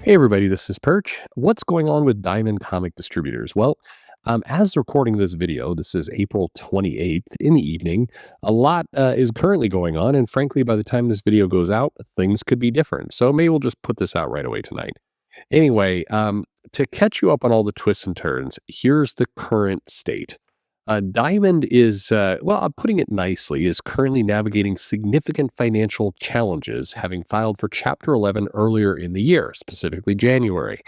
Hey everybody, this is Perch. What's going on with Diamond Comic Distributors? Well, as recording this video, this is April 28th in the evening. A lot is currently going on, and frankly, by the time this video goes out, things could be different. So maybe we'll just put this out right away tonight. Anyway, to catch you up on all the twists and turns, here's the current state. Diamond is, well, I'm putting it nicely, is currently navigating significant financial challenges, having filed for Chapter 11 earlier in the year, specifically January.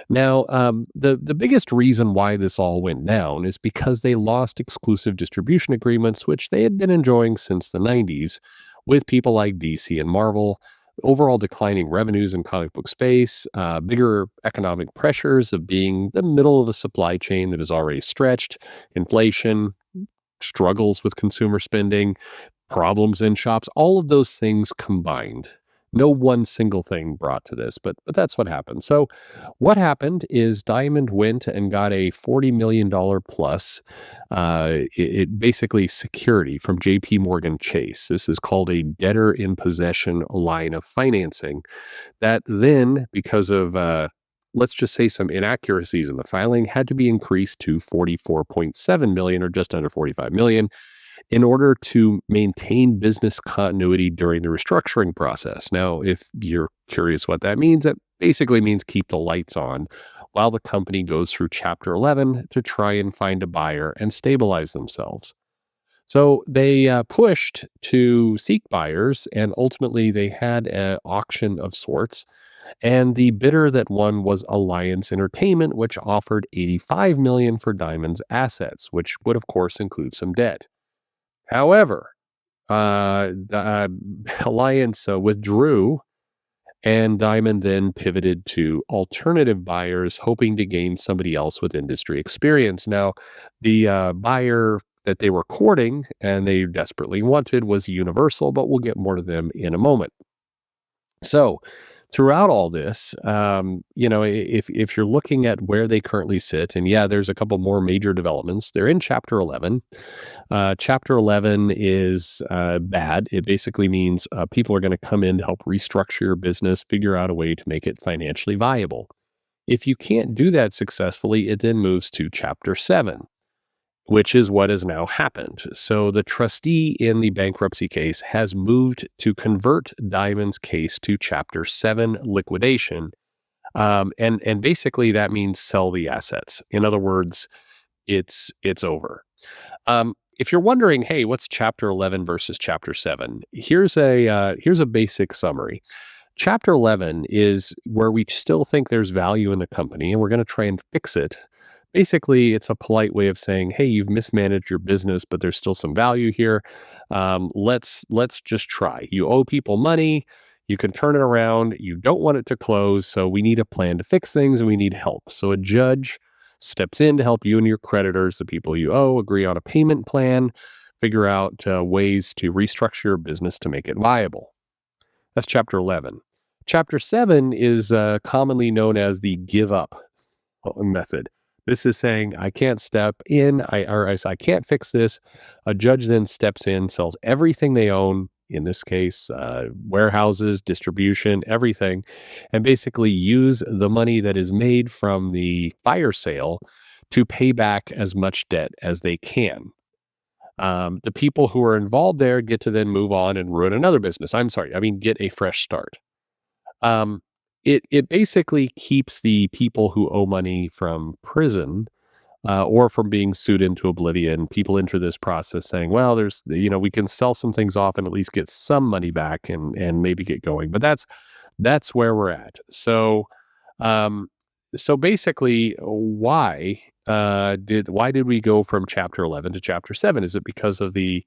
Now, the biggest reason why this all went down is because they lost exclusive distribution agreements, which they had been enjoying since the 90s, with people like DC and Marvel. Overall declining revenues in comic book space, bigger economic pressures of being the middle of a supply chain that is already stretched, inflation, struggles with consumer spending, problems in shops, all of those things combined. No one single thing brought to this, but that's what happened. So what happened is Diamond went and got a $40 million plus, it basically security from JP Morgan Chase. This is called a debtor in possession line of financing that then, because of let's just say some inaccuracies in the filing, had to be increased to 44.7 million, or just under 45 million, in order to maintain business continuity during the restructuring process. Now, if you're curious what that means, it basically means keep the lights on while the company goes through Chapter 11 to try and find a buyer and stabilize themselves. So they pushed to seek buyers, and ultimately they had an auction of sorts. And the bidder that won was Alliance Entertainment, which offered 85 million for Diamond's assets, which would of course include some debt. However, the Alliance withdrew, and Diamond then pivoted to alternative buyers, hoping to gain somebody else with industry experience. Now, the buyer that they were courting and they desperately wanted was Universal, but we'll get more to them in a moment. So, throughout all this, if you're looking at where they currently sit, and yeah, there's a couple more major developments. They're in Chapter 11. Chapter 11 is bad. It basically means people are going to come in to help restructure your business, figure out a way to make it financially viable. If you can't do that successfully, it then moves to Chapter 7, which is what has now happened. So the trustee in the bankruptcy case has moved to convert Diamond's case to Chapter 7 liquidation. And basically that means sell the assets. In other words, it's over. If you're wondering, hey, what's Chapter 11 versus Chapter 7? Here's a basic summary. Chapter 11 is where we still think there's value in the company, and we're going to try and fix it. Basically, it's a polite way of saying, hey, you've mismanaged your business, but there's still some value here. Let's just try. You owe people money. You can turn it around. You don't want it to close. So we need a plan to fix things, and we need help. So a judge steps in to help you and your creditors, the people you owe, agree on a payment plan, figure out ways to restructure your business to make it viable. That's Chapter 11. Chapter 7 is commonly known as the give up method. This is saying, I can't step in, I can't fix this. A judge then steps in, sells everything they own, in this case, warehouses, distribution, everything, and basically use the money that is made from the fire sale to pay back as much debt as they can. The people who are involved there get to then move on and ruin another business. Get a fresh start. It basically keeps the people who owe money from prison or from being sued into oblivion. People enter this process saying, well, we can sell some things off and at least get some money back and maybe get going. But that's where we're at. So, basically, why did we go from Chapter 11 to Chapter 7? Is it because of the,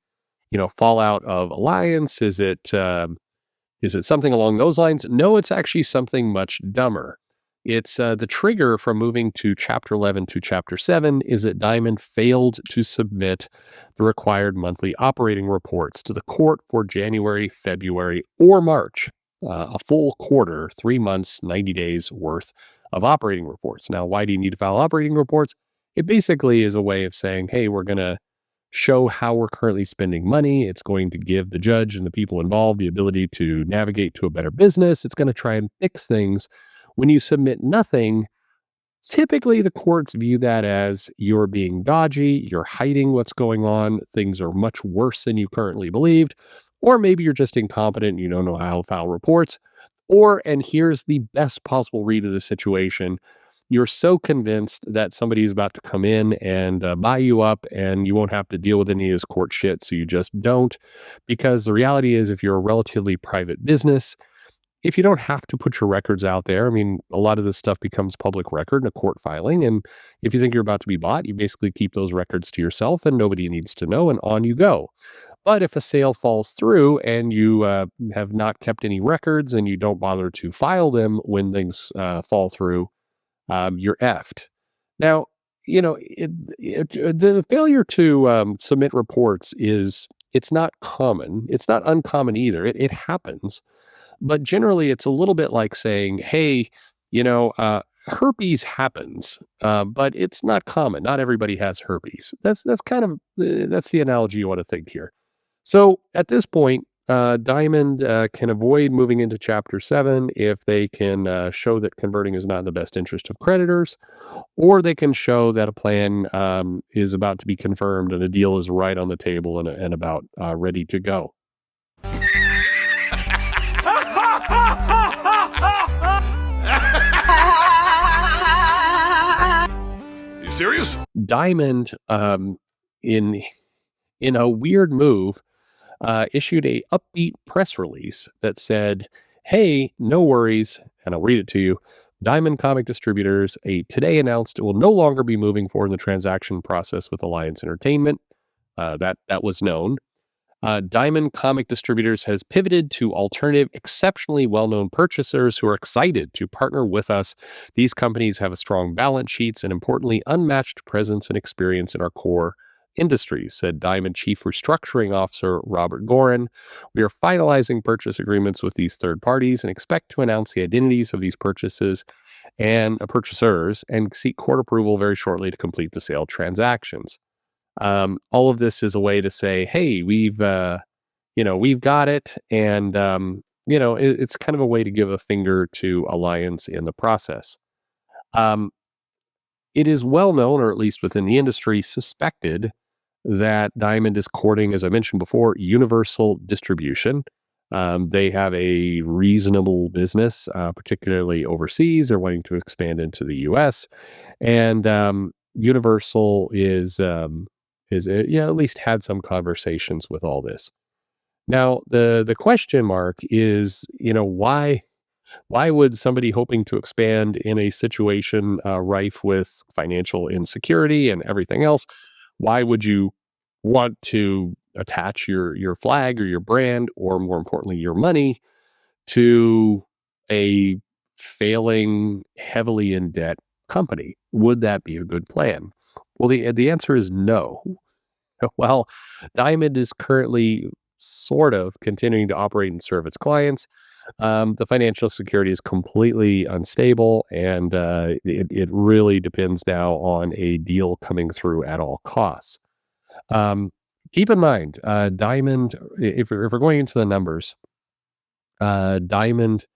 fallout of Alliance? Is it something along those lines? No, it's actually something much dumber. It's the trigger from moving to Chapter 11 to Chapter 7 is that Diamond failed to submit the required monthly operating reports to the court for January, February, or March, a full quarter, 3 months, 90 days worth of operating reports. Now, why do you need to file operating reports? It basically is a way of saying, hey, we're going to show how we're currently spending money. It's going to give the judge and the people involved the ability to navigate to a better business. It's going to try and fix things When you submit nothing, typically the courts view that as you're being dodgy, you're hiding what's going on, things are much worse than you currently believed, or maybe you're just incompetent and you don't know how to file reports. Or, and here's the best possible read of the situation, you're so convinced that somebody is about to come in and buy you up and you won't have to deal with any of this court shit. So you just don't. Because the reality is, if you're a relatively private business, if you don't have to put your records out there, I mean, a lot of this stuff becomes public record in a court filing. And if you think you're about to be bought, you basically keep those records to yourself and nobody needs to know, and on you go. But if a sale falls through and you have not kept any records and you don't bother to file them when things fall through, you're effed. Now, the failure to submit reports it's not common. It's not uncommon either. It happens, but generally, it's a little bit like saying, "Hey, herpes happens, but it's not common. Not everybody has herpes." That's kind of that's the analogy you want to think here. So at this point, Diamond can avoid moving into Chapter 7 if they can show that converting is not in the best interest of creditors, or they can show that a plan is about to be confirmed and a deal is right on the table and about ready to go. You serious? Diamond, in a weird move, issued a upbeat press release that said, "Hey, no worries," and I'll read it to you. Diamond Comic Distributors today announced it will no longer be moving forward in the transaction process with Alliance Entertainment. That was known. Diamond Comic Distributors has pivoted to alternative, exceptionally well-known purchasers who are excited to partner with us. These companies have a strong balance sheets and, importantly, unmatched presence and experience in our core industries, said Diamond Chief Restructuring Officer Robert Gorin. We are finalizing purchase agreements with these third parties and expect to announce the identities of these purchasers and seek court approval very shortly to complete the sale transactions. All of this is a way to say, "Hey, we've got it," and it's kind of a way to give a finger to Alliance in the process. Um, it is well known, or at least within the industry, suspected that Diamond is courting, as I mentioned before, universal distribution. They have a reasonable business, particularly overseas. They're wanting to expand into the U.S. and Universal at least had some conversations with all this. Now, the question mark is, why would somebody hoping to expand in a situation rife with financial insecurity and everything else, why would you want to attach your flag or your brand, or more importantly, your money to a failing, heavily in debt company? Would that be a good plan? Well, the answer is no. While Diamond is currently sort of continuing to operate and serve its clients, the financial security is completely unstable, and it really depends now on a deal coming through at all costs. Keep in mind, Diamond, if we're going into the numbers, Diamond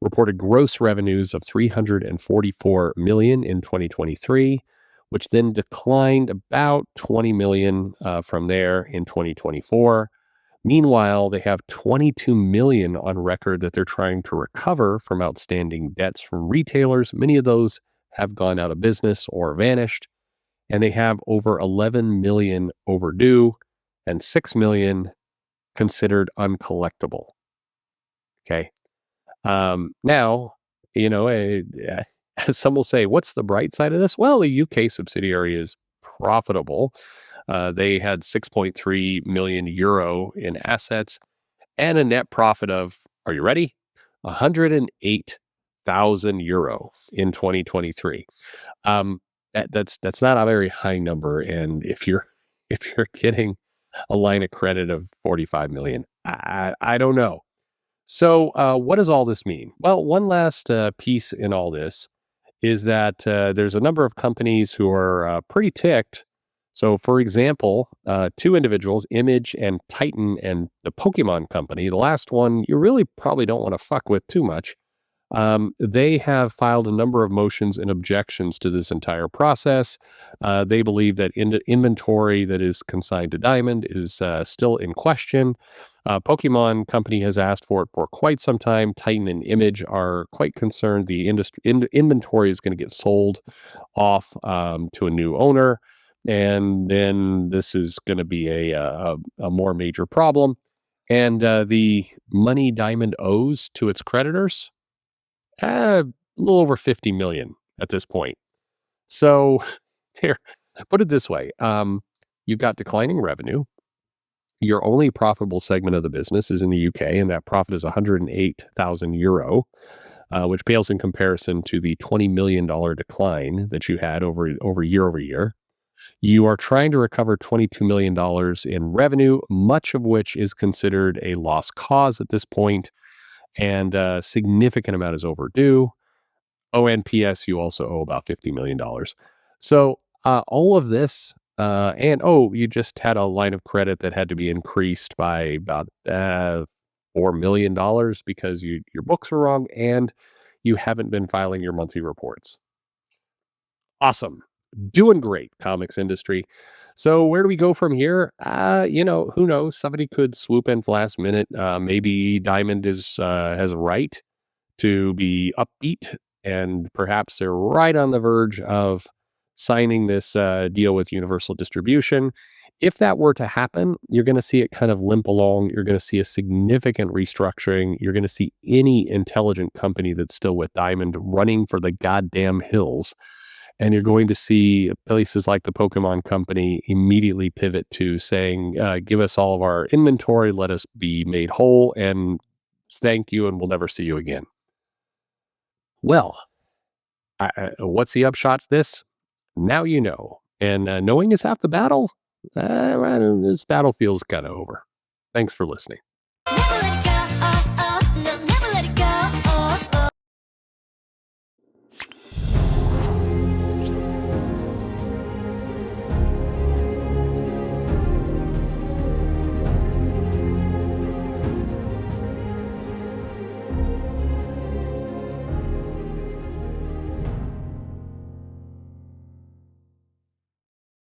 reported gross revenues of $344 million in 2023, which then declined about $20 million from there in 2024. Meanwhile, they have $22 million on record that they're trying to recover from outstanding debts from retailers. Many of those have gone out of business or vanished, and they have over $11 million overdue and $6 million considered uncollectible. Okay. Now, some will say, what's the bright side of this? Well, the UK subsidiary is profitable. They had 6.3 million euro in assets and a net profit of, are you ready? 108,000 euro in 2023. That's not a very high number. And if you're getting a line of credit of 45 million, I don't know. So, what does all this mean? Well, one last piece in all this is that there's a number of companies who are pretty ticked. So, for example, two individuals, Image and Titan, and the Pokemon Company. The last one you really probably don't want to fuck with too much. They have filed a number of motions and objections to this entire process. They believe that inventory that is consigned to Diamond is still in question. Pokemon Company has asked for it for quite some time. Titan and Image are quite concerned the inventory is going to get sold off to a new owner, and then this is going to be a more major problem. And the money Diamond owes to its creditors, a little over 50 million at this point. So, there, put it this way: you've got declining revenue. Your only profitable segment of the business is in the UK, and that profit is 108,000 euro, which pales in comparison to the $20 million decline that you had over year. You are trying to recover $22 million in revenue, much of which is considered a lost cause at this point, and a significant amount is overdue. ONPS, you also owe about $50 million. So all of this, and you just had a line of credit that had to be increased by about $4 million because your books are wrong and you haven't been filing your monthly reports. Awesome. Doing great, comics industry. So where do we go from here? Who knows? Somebody could swoop in last minute. Maybe Diamond has a right to be upbeat, and perhaps they're right on the verge of signing this deal with Universal Distribution. If that were to happen, you're going to see it kind of limp along. You're going to see a significant restructuring. You're going to see any intelligent company that's still with Diamond running for the goddamn hills. And you're going to see places like the Pokemon Company immediately pivot to saying, give us all of our inventory, let us be made whole, and thank you, and we'll never see you again. Well, what's the upshot to this? Now you know. And knowing is half the battle. This battle feels kind of over. Thanks for listening.